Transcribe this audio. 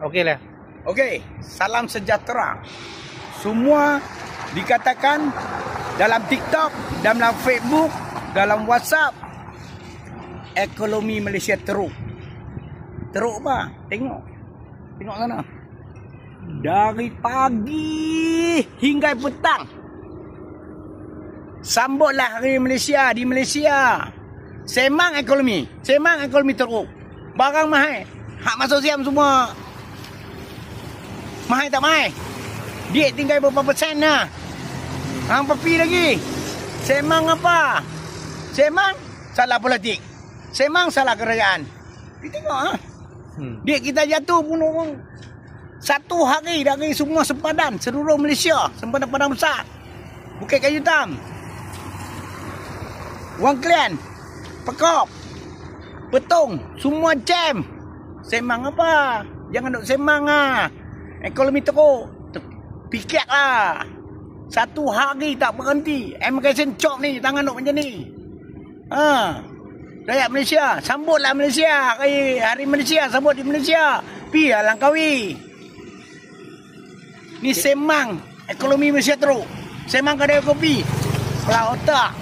Okey lah. Okey, salam sejahtera. Semua dikatakan dalam TikTok, dalam Facebook, dalam WhatsApp, ekonomi Malaysia teruk. Teruk apa? Tengok sana. Dari pagi hingga petang. Sambutlah hari Malaysia di Malaysia. Semang ekonomi teruk. Barang mahal. Hak masuk siam semua. Mahal tak mahal? Duit tinggal berapa persen lah. Hang pergi lagi. Semang apa? Semang salah politik. Semang salah kerajaan. Kita tengok ha. Duit kita jatuh pun orang. Satu hari dari semua sempadan seluruh Malaysia. Sempadan padang besar. Bukit Kayu Hitam. Wang Kelian. Pekop. Betong. Semua jam. Semang apa? Jangan duk semang lah. Ekonomi teruk. Fikirlah. Satu hari tak berhenti. Immigration cop ni tangan duk macam ni. Rakyat Malaysia, sambutlah Malaysia. Hari Malaysia, sambut di Malaysia. Pi lah Langkawi. Ni semang ekonomi Malaysia teruk. Semang kedai kopi. Pelah otak.